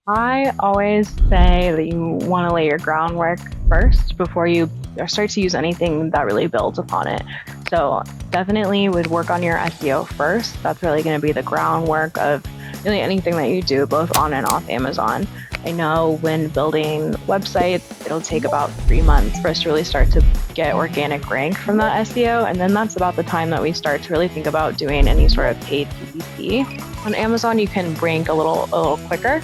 I always say that you want to lay your groundwork first before you start to use anything that really builds upon it. So definitely would work on your SEO first. That's really going to be the groundwork of really anything that you do, both on and off Amazon. I know when building websites, it'll take about 3 months for us to really start to get organic rank from that SEO. And then that's about the time that we start to really think about doing any sort of paid PPC. On Amazon, you can rank a little quicker,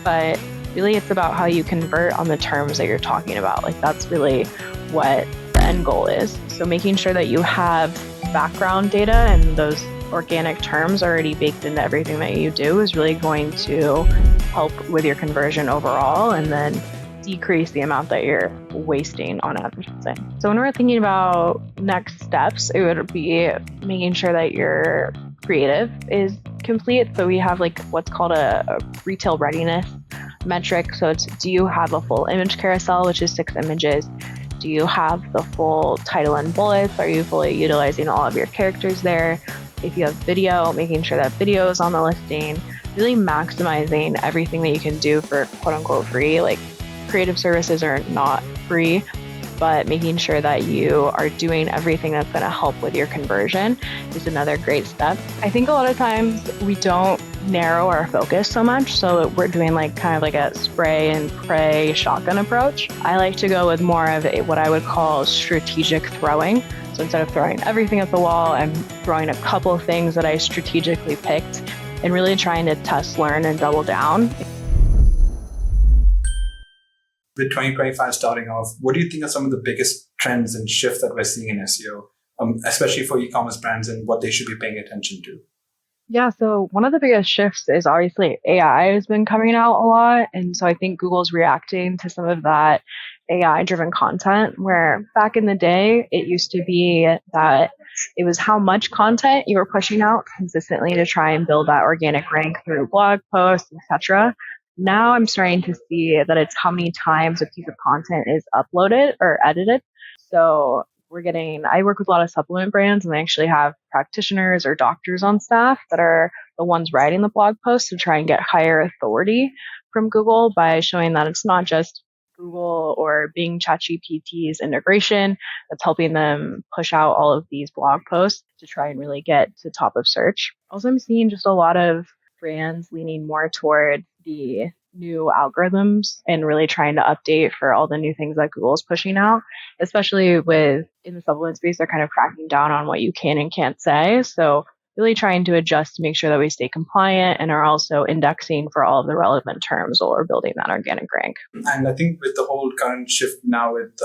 but really it's about how you convert on the terms that you're talking about. Like that's really what the end goal is. So making sure that you have background data and those organic terms already baked into everything that you do is really going to help with your conversion overall, and then decrease the amount that you're wasting on advertising. So when we're thinking about next steps, it would be making sure that your creative is complete. So we have like what's called a retail readiness metric. So it's, do you have a full image carousel, which is 6 images? Do you have the full title and bullets? Are you fully utilizing all of your characters there? If you have video, making sure that video is on the listing, really maximizing everything that you can do for quote unquote free. Like creative services are not free, but making sure that you are doing everything that's going to help with your conversion is another great step. I think a lot of times we don't narrow our focus so much, so we're doing like kind of like a spray and pray shotgun approach. I like to go with more of what I would call strategic throwing. So instead of throwing everything at the wall, I'm throwing a couple of things that I strategically picked and really trying to test, learn, and double down. With 2025 starting off, what do you think are some of the biggest trends and shifts that we're seeing in SEO, especially for e-commerce brands, and what they should be paying attention to? Yeah, so one of the biggest shifts is obviously AI has been coming out a lot. And so I think Google's reacting to some of that AI driven content, where back in the day, it used to be that it was how much content you were pushing out consistently to try and build that organic rank through blog posts, etc. Now I'm starting to see that it's how many times a piece of content is uploaded or edited. So I work with a lot of supplement brands, and they actually have practitioners or doctors on staff that are the ones writing the blog posts to try and get higher authority from Google by showing that it's not just Google or Bing ChatGPT's integration that's helping them push out all of these blog posts to try and really get to top of search. Also, I'm seeing just a lot of brands leaning more toward the new algorithms and really trying to update for all the new things that Google is pushing out, especially with in the supplement space, they're kind of cracking down on what you can and can't say. So really trying to adjust to make sure that we stay compliant and are also indexing for all of the relevant terms while we're building that organic rank. And I think with the whole current shift now with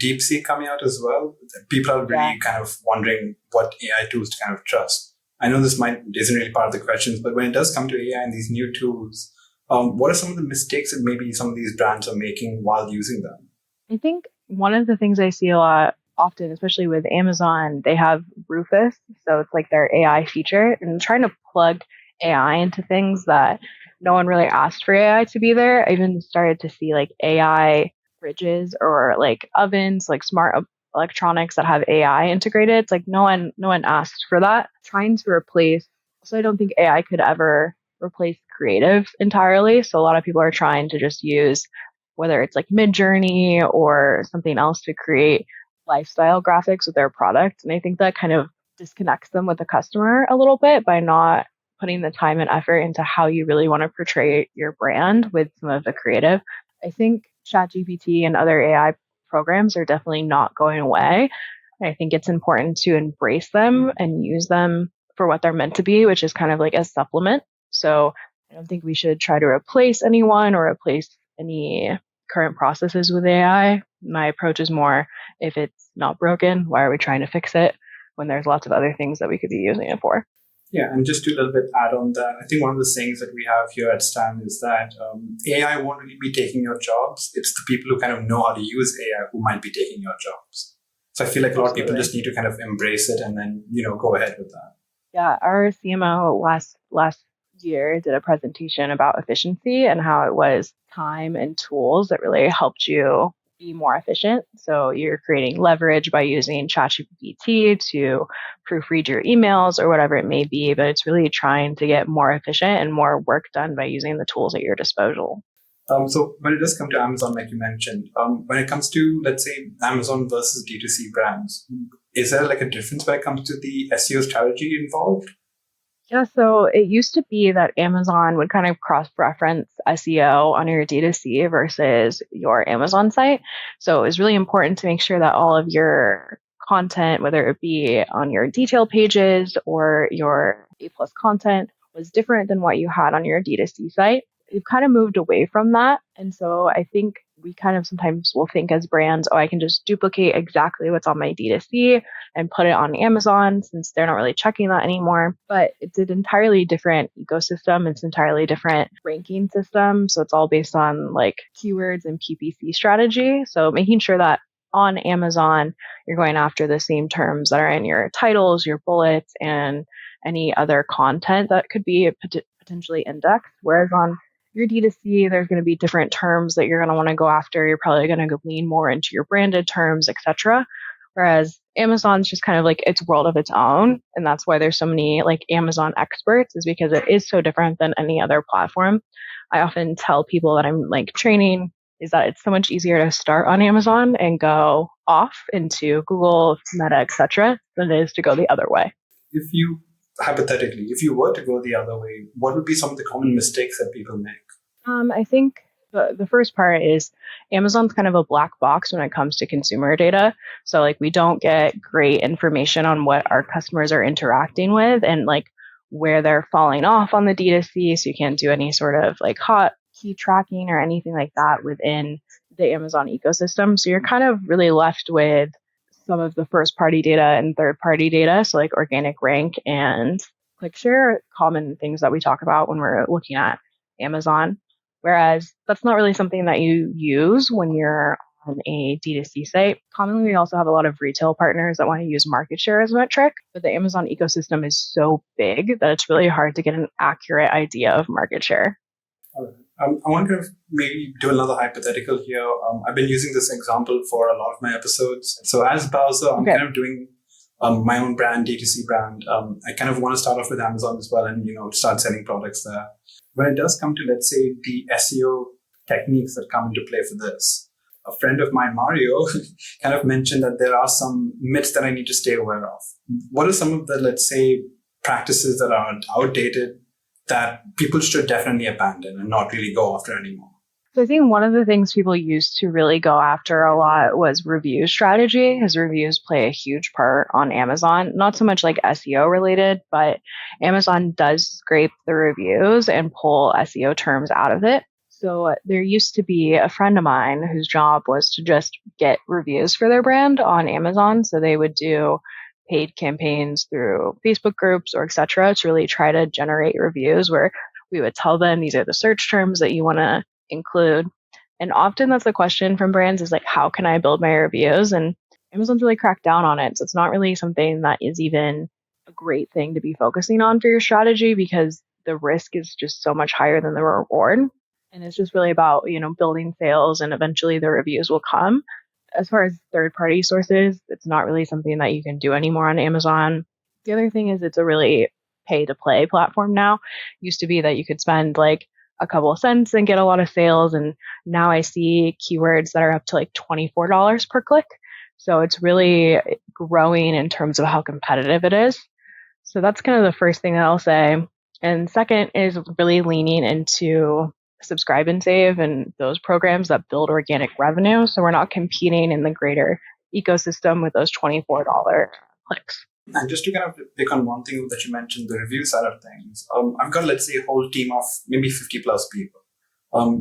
DeepSeek coming out as well, people are really kind of wondering what AI tools to kind of trust. I know this isn't really part of the questions, but when it does come to AI and these new tools, what are some of the mistakes that maybe some of these brands are making while using them? I think one of the things I see a lot often, especially with Amazon, they have Rufus. So it's like their AI feature, and trying to plug AI into things that no one really asked for AI to be there. I even started to see like AI fridges or like ovens, like smart electronics that have AI integrated. It's like no one asked for that. Trying to replace, so I don't think AI could ever replace creative entirely. So a lot of people are trying to just use whether it's like Midjourney or something else to create lifestyle graphics with their product. And I think that kind of disconnects them with the customer a little bit by not putting the time and effort into how you really want to portray your brand with some of the creative. I think ChatGPT and other AI programs are definitely not going away. I think it's important to embrace them and use them for what they're meant to be, which is kind of like a supplement. So I don't think we should try to replace anyone or replace any current processes with AI. My approach is more, if it's not broken, why are we trying to fix it when there's lots of other things that we could be using it for? Yeah, and just to a little bit add on that, I think one of the sayings that we have here at Stan is that AI won't really be taking your jobs. It's the people who kind of know how to use AI who might be taking your jobs. So I feel like a lot of people just need to kind of embrace it and then, go ahead with that. Yeah, our CMO last year did a presentation about efficiency and how it was time and tools that really helped you be more efficient. So you're creating leverage by using ChatGPT to proofread your emails or whatever it may be, but it's really trying to get more efficient and more work done by using the tools at your disposal. So when it does come to Amazon, like you mentioned, when it comes to, let's say, Amazon versus D2C brands, is there like a difference when it comes to the SEO strategy involved? Yeah, so it used to be that Amazon would kind of cross-reference SEO on your D2C versus your Amazon site. So it was really important to make sure that all of your content, whether it be on your detail pages or your A plus content, was different than what you had on your D2C site. We've kind of moved away from that. And so I think we kind of sometimes will think as brands, oh, I can just duplicate exactly what's on my D2C and put it on Amazon since they're not really checking that anymore. But it's an entirely different ecosystem. It's an entirely different ranking system. So it's all based on like keywords and PPC strategy. So making sure that on Amazon, you're going after the same terms that are in your titles, your bullets, and any other content that could be potentially indexed. Whereas on your D2C, there's going to be different terms that you're going to want to go after. You're probably going to lean more into your branded terms, etc. Whereas Amazon's just kind of like its world of its own. And that's why there's so many like Amazon experts, is because it is so different than any other platform. I often tell people that I'm like training is that it's so much easier to start on Amazon and go off into Google, Meta, etc. than it is to go the other way. Hypothetically, if you were to go the other way, what would be some of the common mistakes that people make? I think the first part is Amazon's kind of a black box when it comes to consumer data. So like we don't get great information on what our customers are interacting with and like where they're falling off on the D2C. So you can't do any sort of like hot key tracking or anything like that within the Amazon ecosystem. So you're kind of really left with some of the first party data and third party data. So like organic rank and click share, common things that we talk about when we're looking at Amazon. Whereas that's not really something that you use when you're on a D2C site. Commonly, we also have a lot of retail partners that want to use market share as a metric, but the Amazon ecosystem is so big that it's really hard to get an accurate idea of market share. I want to maybe do another hypothetical here. I've been using this example for a lot of my episodes. So as Bowser, I'm kind of doing my own brand, D2C brand. I kind of want to start off with Amazon as well and, start selling products there. When it does come to, let's say, the SEO techniques that come into play for this, a friend of mine, Mario, kind of mentioned that there are some myths that I need to stay aware of. What are some of the, let's say, practices that are outdated that people should definitely abandon and not really go after anymore? So I think one of the things people used to really go after a lot was review strategy, because reviews play a huge part on Amazon. Not so much like SEO related, but Amazon does scrape the reviews and pull SEO terms out of it. So there used to be a friend of mine whose job was to just get reviews for their brand on Amazon. So they would do paid campaigns through Facebook groups or etc. to really try to generate reviews where we would tell them these are the search terms that you want to include. And often that's the question from brands is like, how can I build my reviews? And Amazon's really cracked down on it. So it's not really something that is even a great thing to be focusing on for your strategy because the risk is just so much higher than the reward. And it's just really about, building sales and eventually the reviews will come. As far as third-party sources, it's not really something that you can do anymore on Amazon. The other thing is it's a really pay-to-play platform now. It used to be that you could spend like a couple of cents and get a lot of sales. And now I see keywords that are up to like $24 per click. So it's really growing in terms of how competitive it is. So that's kind of the first thing that I'll say. And second is really leaning into subscribe and save and those programs that build organic revenue. So we're not competing in the greater ecosystem with those $24 clicks. And just to kind of pick on one thing that you mentioned, the review side of things, I've got, let's say, a whole team of maybe 50 plus people.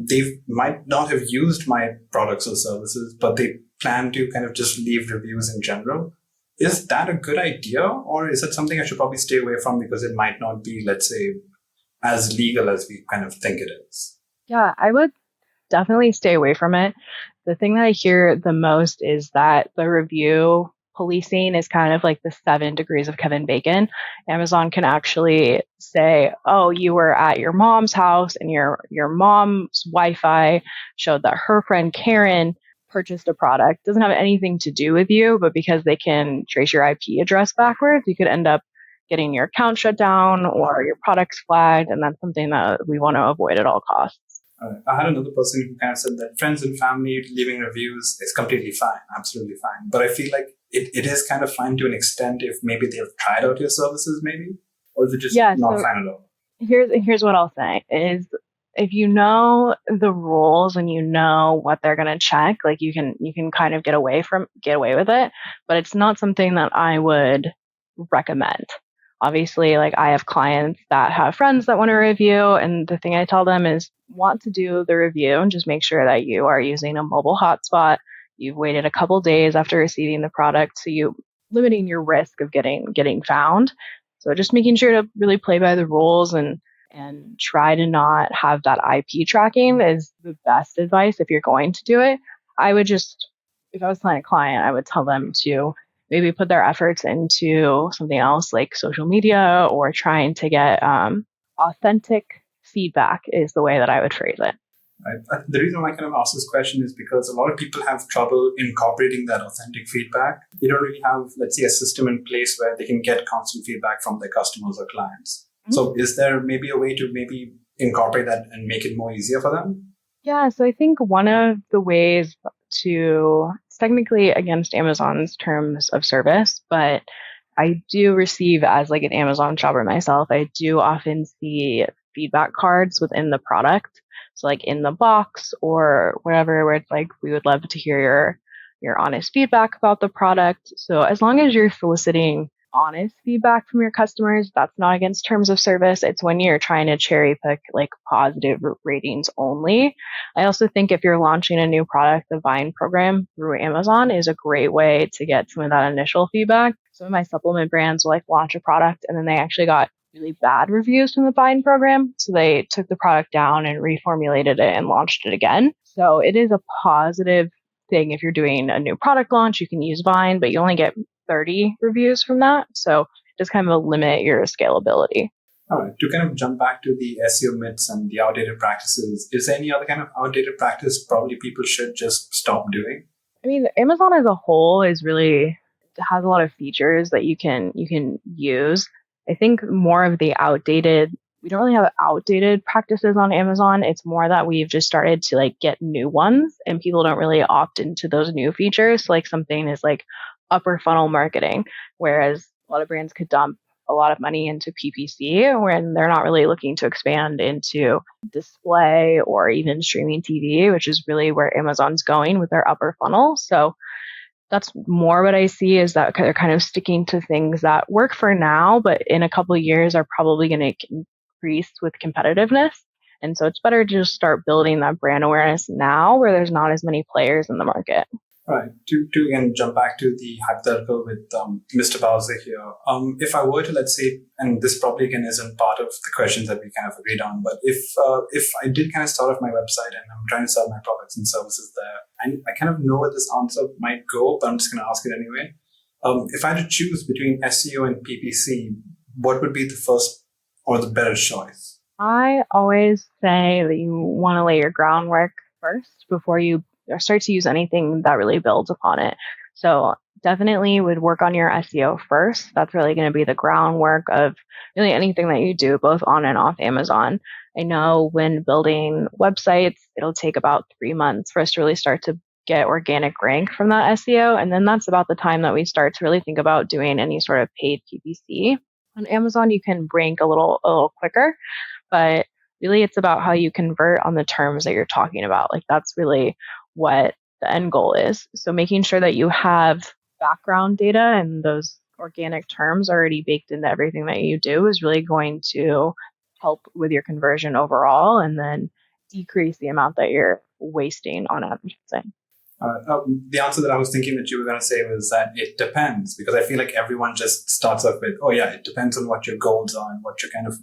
They might not have used my products or services, but they plan to kind of just leave reviews in general. Is that a good idea? Or is it something I should probably stay away from because it might not be, let's say, as legal as we kind of think it is? Yeah, I would definitely stay away from it. The thing that I hear the most is that the review policing is kind of like the 7 degrees of Kevin Bacon. Amazon can actually say, oh, you were at your mom's house and your mom's Wi-Fi showed that her friend Karen purchased a product. Doesn't have anything to do with you, but because they can trace your IP address backwards, you could end up getting your account shut down or your products flagged. And that's something that we want to avoid at all costs. I had another person who kind of said that friends and family leaving reviews is completely fine, absolutely fine. But I feel like it is kind of fine to an extent if maybe they've tried out your services, maybe, or is it just not fine at all? Here's what I'll say is, if you know the rules and you know what they're going to check, like you can kind of get away with it, but it's not something that I would recommend. Obviously, like I have clients that have friends that want to review, and the thing I tell them is want to do the review and just make sure that you are using a mobile hotspot. You've waited a couple days after receiving the product, so you limiting your risk of getting found. So just making sure to really play by the rules and try to not have that IP tracking is the best advice if you're going to do it. I would just, if I was a client, I would tell them to maybe put their efforts into something else like social media or trying to get authentic feedback is the way that I would phrase it. Right. The reason why I kind of ask this question is because a lot of people have trouble incorporating that authentic feedback. They don't really have, let's say, a system in place where they can get constant feedback from their customers or clients. Mm-hmm. So is there maybe a way to maybe incorporate that and make it more easier for them? Yeah, so I think one of the ways it's technically against Amazon's terms of service, but I do receive, as like an Amazon shopper myself, I do often see feedback cards within the product. So like in the box or wherever, where it's like, we would love to hear your honest feedback about the product. So as long as you're soliciting honest feedback from your customers, that's not against terms of service. It's when you're trying to cherry pick like positive ratings only. I also think if you're launching a new product, the Vine program through Amazon is a great way to get some of that initial feedback. Some of my supplement brands will like launch a product and then they actually got really bad reviews from the Vine program. So they took the product down and reformulated it and launched it again. So it is a positive thing. If you're doing a new product launch, you can use Vine, but you only get 30 reviews from that. So just kind of limit your scalability. All right. To kind of jump back to the SEO myths and the outdated practices, is there any other kind of outdated practice probably people should just stop doing? I mean, Amazon as a whole has a lot of features that you can use. I think more of the we don't really have outdated practices on Amazon. It's more that we've just started to like get new ones and people don't really opt into those new features. Like something is like upper funnel marketing, whereas a lot of brands could dump a lot of money into PPC when they're not really looking to expand into display or even streaming TV, which is really where Amazon's going with their upper funnel. So that's more what I see, is that they're kind of sticking to things that work for now, but in a couple of years are probably going to increase with competitiveness. And so it's better to just start building that brand awareness now where there's not as many players in the market. Right. To again jump back to the hypothetical with Mr. Bowser here. If I were to, let's say, and this probably again isn't part of the questions that we kind of agreed on, but if I did kind of start off my website and I'm trying to sell my products and services there, and I kind of know where this answer might go, but I'm just going to ask it anyway. If I had to choose between SEO and PPC, what would be the first or the better choice? I always say that you want to lay your groundwork first before you start to use anything that really builds upon it. So definitely would work on your SEO first. That's really going to be the groundwork of really anything that you do, both on and off Amazon. I know when building websites, it'll take about 3 months for us to really start to get organic rank from that SEO. And then that's about the time that we start to really think about doing any sort of paid PPC. On Amazon, you can rank a little quicker, but really it's about how you convert on the terms that you're talking about. Like that's really what the end goal is. So making sure that you have background data and those organic terms already baked into everything that you do is really going to help with your conversion overall and then decrease the amount that you're wasting on advertising. The answer that I was thinking that you were going to say was that it depends, because I feel like everyone just starts off with, oh yeah, it depends on what your goals are and what you're kind of,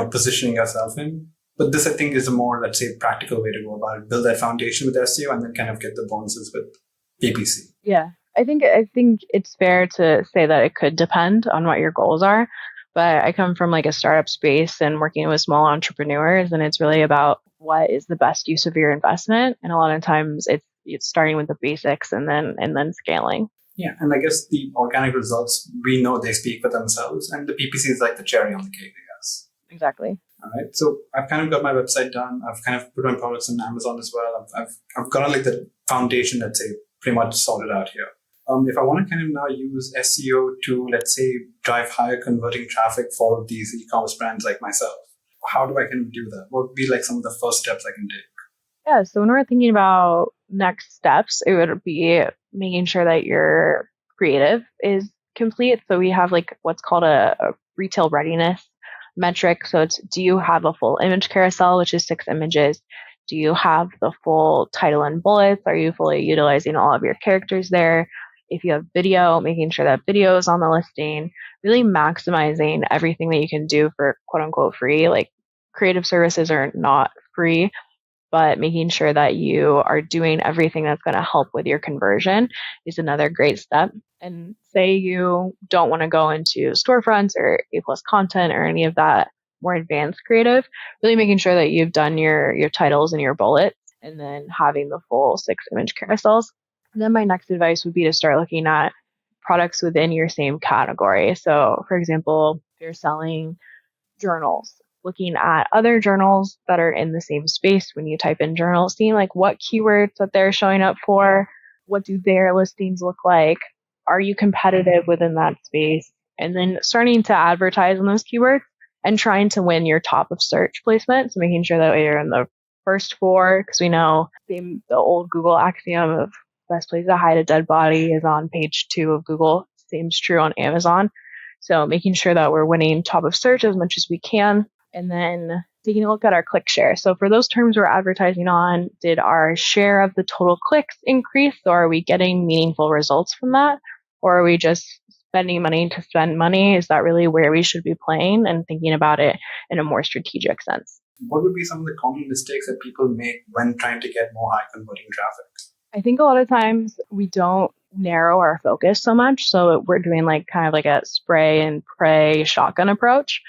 positioning yourself in. But this, I think, is a more, let's say, practical way to go about it. Build that foundation with SEO and then kind of get the bonuses with PPC. Yeah, I think it's fair to say that it could depend on what your goals are. But I come from like a startup space and working with small entrepreneurs, and it's really about what is the best use of your investment. And a lot of times it's it's starting with the basics and then scaling. Yeah, and I guess the organic results, we know they speak for themselves, and the PPC is like the cherry on the cake, I guess. Exactly. All right. So I've kind of got my website done. I've kind of put my products on Amazon as well. I've got like the foundation, let's say, pretty much sorted out here. If I want to kind of now use SEO to, let's say, drive higher converting traffic for these e-commerce brands like myself, how do I kind of do that? What would be like some of the first steps I can take? Yeah, so when we're thinking about next steps, it would be making sure that your creative is complete. So we have like what's called a retail readiness metric. So it's, do you have a full image carousel, which is 6 images? Do you have the full title and bullets? Are you fully utilizing all of your characters there? If you have video, making sure that video is on the listing, really maximizing everything that you can do for quote unquote free. Like creative services are not free, but making sure that you are doing everything that's going to help with your conversion is another great step. And say you don't want to go into storefronts or A+ content or any of that more advanced creative, really making sure that you've done your titles and your bullets and then having the full 6 image carousels. And then my next advice would be to start looking at products within your same category. So for example, if you're selling journals, looking at other journals that are in the same space when you type in journals, seeing like what keywords that they're showing up for, what do their listings look like, are you competitive within that space, and then starting to advertise on those keywords and trying to win your top of search placement. So making sure that you're in the first 4, because we know the old Google axiom of best place to hide a dead body is on page 2 of Google. Seems true on Amazon. So making sure that we're winning top of search as much as we can. And then taking a look at our click share. So for those terms we're advertising on, did our share of the total clicks increase? Or are we getting meaningful results from that? Or are we just spending money to spend money? Is that really where we should be playing and thinking about it in a more strategic sense? What would be some of the common mistakes that people make when trying to get more high converting traffic? I think a lot of times we don't narrow our focus so much. So we're doing like kind of like a spray and pray shotgun approach.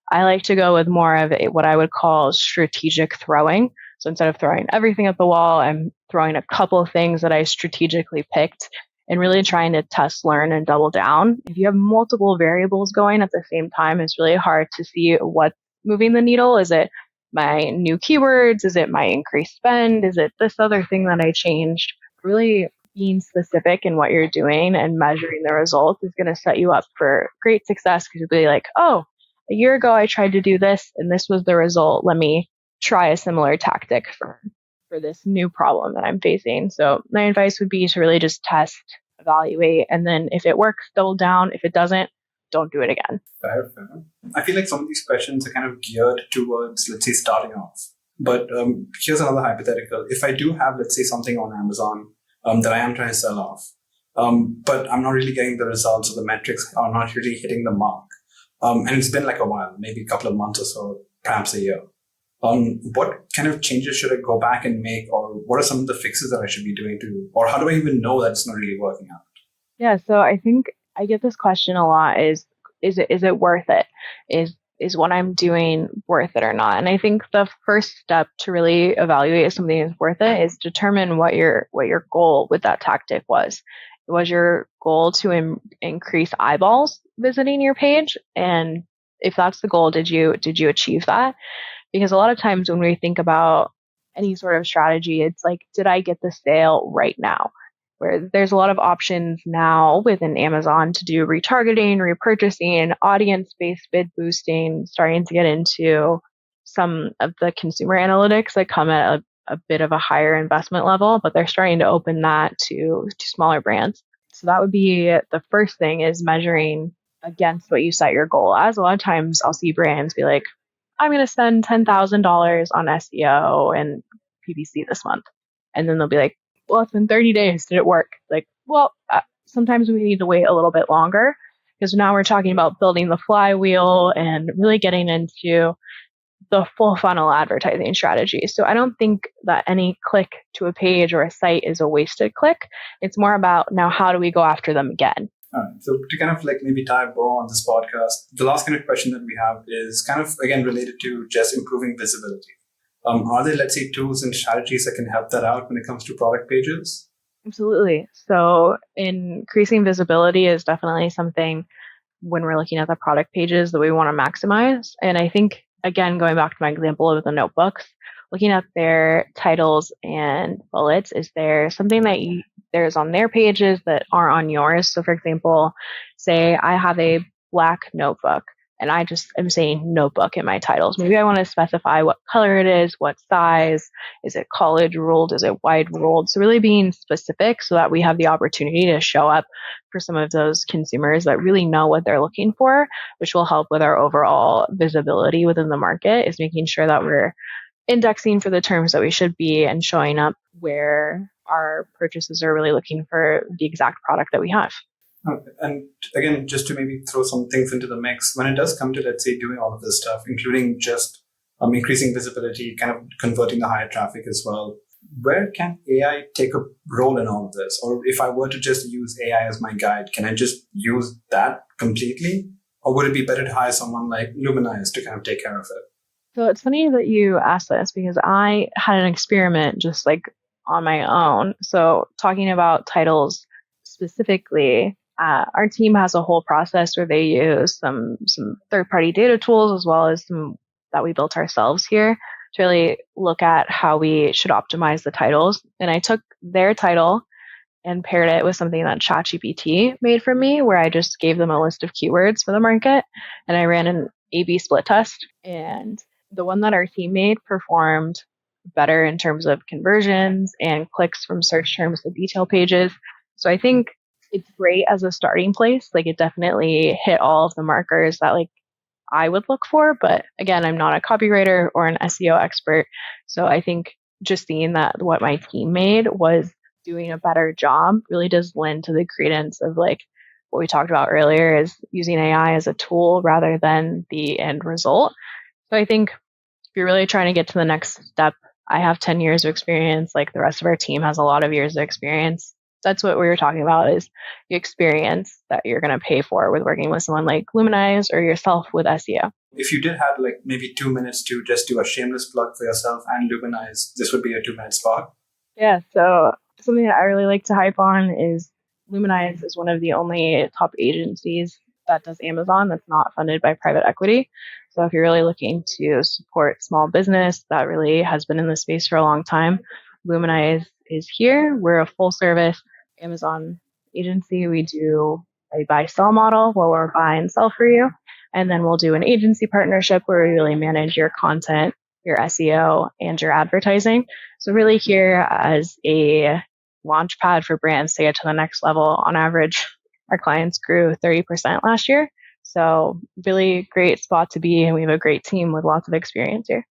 I like to go with more of what I would call strategic throwing. So instead of throwing everything at the wall, I'm throwing a couple of things that I strategically picked and really trying to test, learn, and double down. If you have multiple variables going at the same time, it's really hard to see what's moving the needle. Is it my new keywords? Is it my increased spend? Is it this other thing that I changed? Really being specific in what you're doing and measuring the results is going to set you up for great success, because you'll be like, oh, a year ago I tried to do this and this was the result. Let me try a similar tactic for this new problem that I'm facing. So my advice would be to really just test, evaluate, and then if it works, double down. If it doesn't, don't do it again. Fair. I feel like some of these questions are kind of geared towards, let's say, starting off. But here's another hypothetical. If I do have, let's say, something on Amazon that I am trying to sell off, but I'm not really getting the results, or the metrics are not really hitting the mark. And it's been like a while, maybe a couple of months or so, perhaps a year. What kind of changes should I go back and make, or what are some of the fixes that I should be doing or how do I even know that it's not really working out? Yeah, so I think I get this question a lot: is it worth it? Is what I'm doing worth it or not? And I think the first step to really evaluate if something is worth it is determine what your goal with that tactic was. Was your goal to increase eyeballs visiting your page? And if that's the goal, did you achieve that? Because a lot of times when we think about any sort of strategy, it's like, did I get the sale right now? Where there's a lot of options now within Amazon to do retargeting, repurchasing, audience-based bid boosting, starting to get into some of the consumer analytics that come at a bit of a higher investment level, but they're starting to open that to smaller brands. So that would be the first thing, is measuring against what you set your goal as. A lot of times I'll see brands be like, I'm going to spend $10,000 on SEO and PPC this month. And then they'll be like, well, it's been 30 days. Did it work? Like, well, sometimes we need to wait a little bit longer, because now we're talking about building the flywheel and really getting into the full funnel advertising strategy. So I don't think that any click to a page or a site is a wasted click. It's more about, now how do we go after them again? All right. So to kind of like maybe tie a bow on this podcast, the last kind of question that we have is kind of, again, related to just improving visibility. Are there, let's say, tools and strategies that can help that out when it comes to product pages? Absolutely. So increasing visibility is definitely something when we're looking at the product pages that we want to maximize. And I think, again, going back to my example of the notebooks, looking at their titles and bullets, is there something that there's on their pages that aren't on yours? So for example, say I have a black notebook and I just am saying notebook in my titles. Maybe I want to specify what color it is, what size, is it college ruled, is it wide ruled? So really being specific so that we have the opportunity to show up for some of those consumers that really know what they're looking for, which will help with our overall visibility within the market, is making sure that we're indexing for the terms that we should be and showing up where our purchases are really looking for the exact product that we have. Okay. And again, just to maybe throw some things into the mix, when it does come to, let's say, doing all of this stuff, including just increasing visibility, kind of converting the higher traffic as well, where can AI take a role in all of this? Or if I were to just use AI as my guide, can I just use that completely? Or would it be better to hire someone like Luminar to kind of take care of it? So it's funny that you asked this because I had an experiment just like on my own. So talking about titles specifically, our team has a whole process where they use some third-party data tools as well as some that we built ourselves here to really look at how we should optimize the titles. And I took their title and paired it with something that ChatGPT made for me, where I just gave them a list of keywords for the market, and I ran an A/B split test. And the one that our team made performed better in terms of conversions and clicks from search terms to detail pages. So I think it's great as a starting place. Like it definitely hit all of the markers that like I would look for. But again, I'm not a copywriter or an SEO expert. So I think just seeing that what my team made was doing a better job really does lend to the credence of like what we talked about earlier, is using AI as a tool rather than the end result. So I think if you're really trying to get to the next step, I have 10 years of experience, like the rest of our team has a lot of years of experience. That's what we were talking about, is the experience that you're going to pay for with working with someone like Luminize or yourself with SEO. If you did have like maybe 2 minutes to just do a shameless plug for yourself and Luminize, this would be a 2-minute spot. Yeah, so something that I really like to hype on is Luminize is one of the only top agencies that does Amazon that's not funded by private equity. So if you're really looking to support small business that really has been in the space for a long time, Luminize is here. We're a full service Amazon agency. We do a buy-sell model where we'll buy and sell for you. And then we'll do an agency partnership where we really manage your content, your SEO, and your advertising. So really here as a launch pad for brands to get to the next level. On average, our clients grew 30% last year. So really great spot to be. And we have a great team with lots of experience here.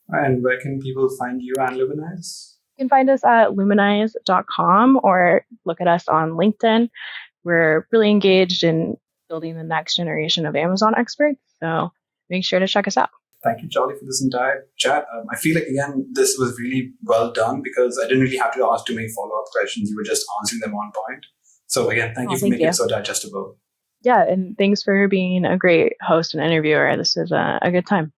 And where can people find you and Luminize? You can find us at luminize.com or look at us on LinkedIn. We're really engaged in building the next generation of Amazon experts. So make sure to check us out. Thank you, Charlie, for this entire chat. I feel like, again, this was really well done because I didn't really have to ask too many follow-up questions. You were just answering them on point. So again, thank you for making it so digestible. Yeah, and thanks for being a great host and interviewer. This is a good time.